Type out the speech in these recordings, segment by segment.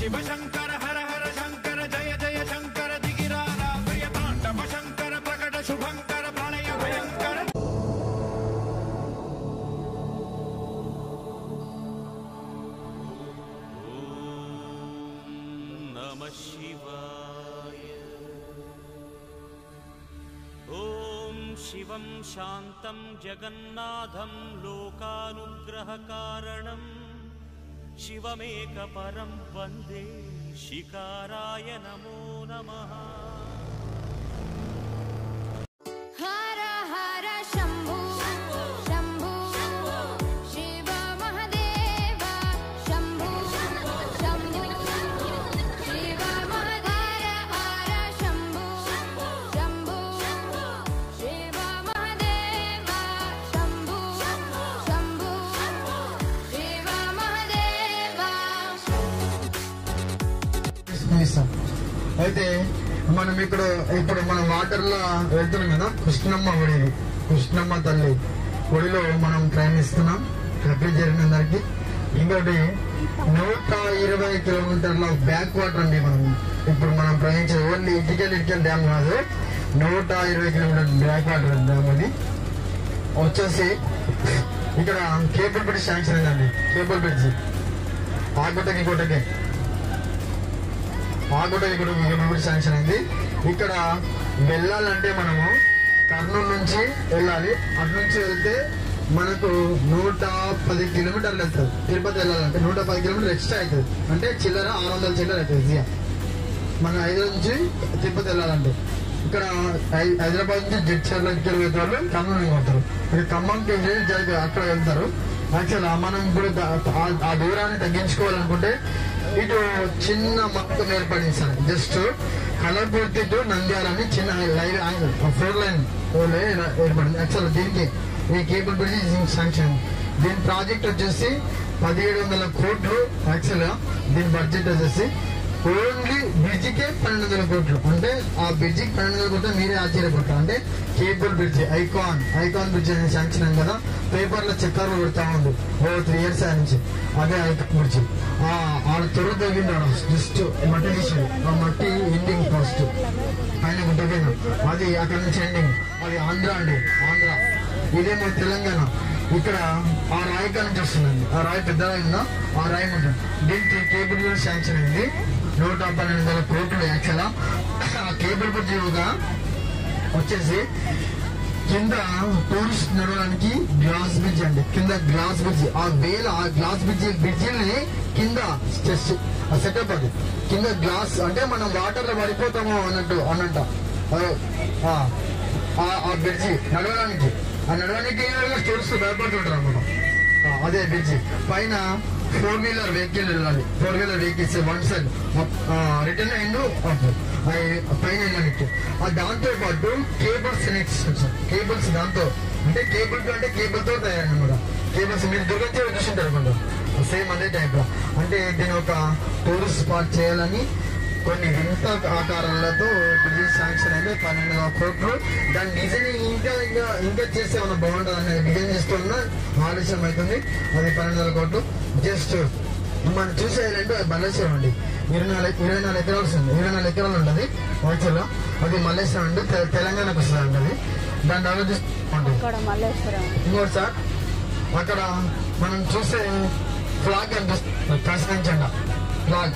शिव शंकर हर हर शंकर जय जय शंकर दिगिरारा प्रिय तांडव शंकर प्रकट शुभंकर प्रणय भयंकर। ओम नमः शिवाय। ओम शिवं शांतं जगन्नाथं लोकानुग्रहकारणम् शिवमेकपरं वन्दे शिकाराय नमो नमः। हर हर शंभु शंभु शिव महादेव शंभु शंभु शिव महादेव हर शंभु शंभु शिव महादेव शंभु शंभु शिव అయితే మనం ఇప్పుడు మనం వాటర్ లో వెళ్తున్నాం కదా, కృష్ణమ్మ గుడి, కృష్ణమ్మ తల్లి గుడిలో మనం ప్రయాణిస్తున్నాం. హ్యాపీ జరిగిన అందరికి. ఇంకోటి 120 కిలోమీటర్ల బ్యాక్ వాటర్ అండి. ఇప్పుడు మనం ప్రయాణించేది ఓన్లీ ఇటుకెళ్ళి డ్యామ్ కాదు, 120 కిలోమీటర్ బ్యాక్ వాటర్ డ్యామ్ అది వచ్చేసి. ఇక్కడ కేబుల్ బ్రిడ్జ్ శాంక్షన్ అయిందండి. కేబుల్ బ్రిడ్జ్ ఆగుటకి కోటకి శాంక్షన్ అయింది. ఇక్కడ వెళ్ళాలంటే మనము కర్నూలు నుంచి వెళ్ళాలి. అటు నుంచి వెళ్తే మనకు 110 కిలోమీటర్లు వెళ్తుంది. తిరుపతి వెళ్ళాలంటే 110 కిలోమీటర్లు ఎక్స్ట్రా అవుతుంది. అంటే చిల్లర 600 చిల్లర అవుతుంది. మన హైదరాబాద్ నుంచి తిరుపతి వెళ్ళాలంటే ఇక్కడ హైదరాబాద్ నుంచి జడ్చర్లకి వెళ్ళే వాళ్ళు కర్నూలు పోతారు. ఇక్కడ ఖమ్మంకి అక్కడ వెళ్తారు. యాక్చువల్ మనం ఇప్పుడు ఆ దూరాన్ని తగ్గించుకోవాలనుకుంటే ఇటు చిన్న మార్గం ఏర్పడించాలి. జస్ట్ కలర్పూర్తి టు నంద్యాలని చిన్న లైవ్ 4 లైన్ ఏర్పడింది. యాక్చువల్ దీనికి ఈ కేబుల్ బ్రిడ్జ్ శాంక్షన్. దీని ప్రాజెక్ట్ వచ్చేసి 1700 కోట్లు. యాక్చువల్ గా దీని బడ్జెట్ వచ్చేసి ఓన్లీ బ్రిడ్జికే 1200 కోట్లు. అంటే ఆ బ్రిడ్జికి 1200 కోట్లు మీరే ఆశ్చర్యపోతారు. అంటే కేబుల్ బ్రిడ్జ్ ఐకాన్ బ్రిడ్జ్ అనేది శాంక్షన్ అయింది కదా, పేపర్లో చక్కర్లు పెడతా ఉంది 3 years నుంచి. అదే ఐకాన్ బ్రిడ్జ్. ఆ త్వర తగ్గిందాడు జస్ట్ మట్టి తీసాడు. ఆ మట్టి ఎండింగ్ ఫస్ట్ ఆయన గుట్టపోయినా అది అక్కడ నుంచి ఎండింగ్. అది ఆంధ్ర అండి, ఆంధ్ర. ఇదేమో తెలంగాణ. ఇక్కడ ఆ రాయి కాడ నుంచి వస్తుందండి. ఆ రాయి పెద్ద రాయి ఉందా, ఆ రాయి ఉంటుంది. దీనికి కేబుల్ బ్రిడ్జ్ శాంక్షన్ అయింది 112,000 కోట్లు. యాక్చువల్ ఆ కేబుల్ బ్రిడ్జ్ వచ్చేసి కింద టూరిస్ట్ నడవడానికి గ్లాస్ బ్రిడ్జ్ అండి. కింద గ్లాస్ బ్రిడ్జ్. ఆ గ్లాస్ బ్రిడ్జిని కింద సెటప్. అది కింద గ్లాస్ అంటే మనం వాటర్ లో పడిపోతాము అన్నట్టు ఆ బ్రిడ్జి నడవడానికి. ఆ నడవడానికి టూరిస్ట్ భయపడుతుంటారు అన్నమాట. అదే బ్రిడ్జి పైన 4 వీలర్ వెహికల్ వెళ్ళాలి. 4 wheeler vehicles one side return and పైన వెళ్ళడానికి. దాంతో పాటు కేబుల్స్ కేబుల్స్ దాంతో అంటే కేబుల్ తో తయారన్నమాట. కేబుల్స్ మీరు దుర్గతి చూసింటారు అనుకుంటా, సేమ్ అదే టైప్ లో. అంటే దీని ఒక టూరిస్ట్ స్పాట్ చేయాలని కొన్ని వింత ఆకారాలతో బ్రిడ్జ్ శాంక్షన్ అయితే 12,000 కోట్లు. దాని డిజైన్ ఇంకా చేస్తే మనం బాగుంటుంది అనేది డిజైన్ చేస్తున్న ఆలస్యం అవుతుంది. అది 12,000 కోట్లు. జస్ట్ మనం చూసేయాలంటే అది మల్లేశ్వరం అండి. 24 ఎకరాలు ఉంది. 24 ఎకరాలు ఉంటుంది యాక్చువల్. అది మల్లేశ్వరం అండి, తెలంగాణకు వస్తుంది అండి. అది దాన్ని ఆలోచిస్తుంది. ఇంకోటి సార్, అక్కడ మనం చూసే ఫ్లాగ్ అనిపిస్తుంది, కాశ్మీర్ జెండా ఫ్లాగ్.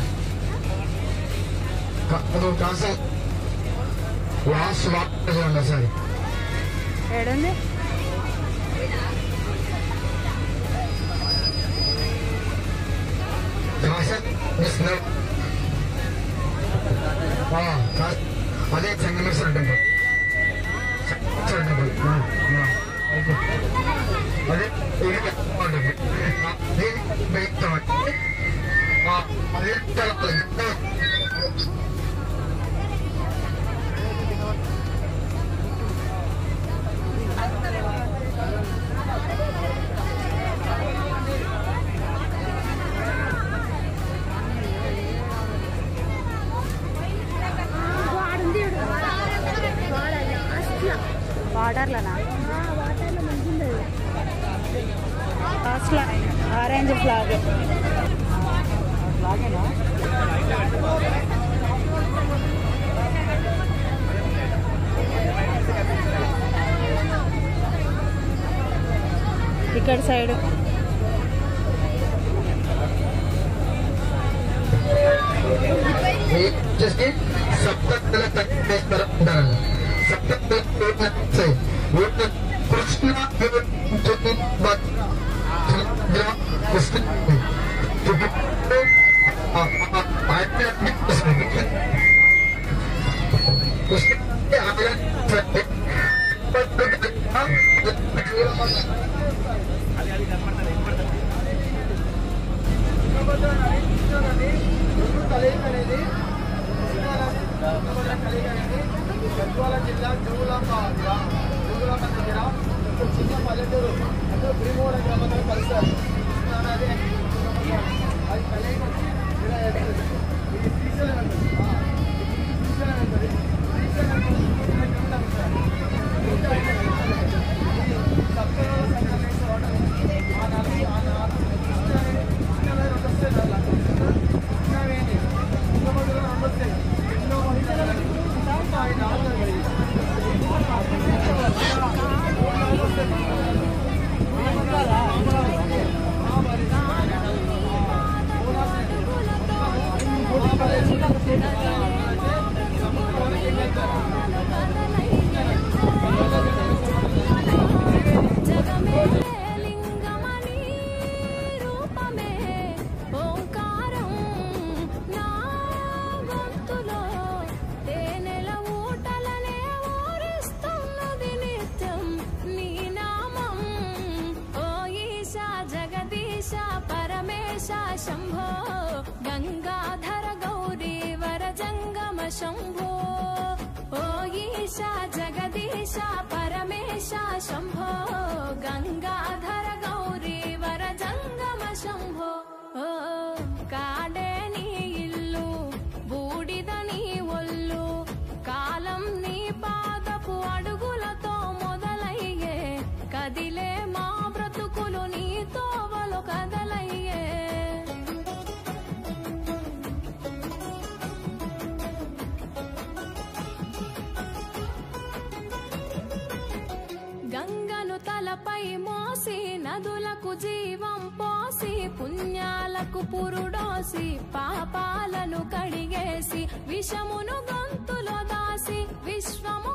లాస్ట్ వాటర్ చూడండి ఒకసారి. ఏడుంది అదే సంగమేశ్వర టెంపుల్. అదే వాటర్లోనా లాస్ట్లో ఆరెంజ్ ఫ్లాగ్. ఇక్కడ సైడ్ సప్తల తగ్గేస్తారు ఉంటారండి. సప్తల కృష్ణ గద్వాల జిల్లా జూగులాంబ దగ్గర చిన్న పల్లెటూరు అంటే భీమవర గ్రామంలో కలుస్తారు. అది కలయిక ఇది శ్రీశైలం అంటారు. శ్రీశైలం అంటారు. సప్తలో సంగమేశ్వర ఆ నది కృష్ణవేణి తుంగభద్ర నమ్మొస్తాయి. ఎన్నో ఆయన शंभो गंगाधर गौरी वर जंगम शंभो ओ ईशा जगदीशा परमेशा शंभो गंगाधर गौरी वर जंगम शंभो ओ काडे नी इल्लु बूडिद नी ఒళ్ళు కాలం నీ పాదపు అడుగులతో మొదలయ్యే కదిలే మా బ్రతుకులు నీ తోవలు కదలయ్యే గంగను తలపై మోసి నదులకు జీవం పోసి పుణ్యాలకు పురుడోసి పాపాలను కడిగేసి విషమును గొంతులో దాసి విశ్వము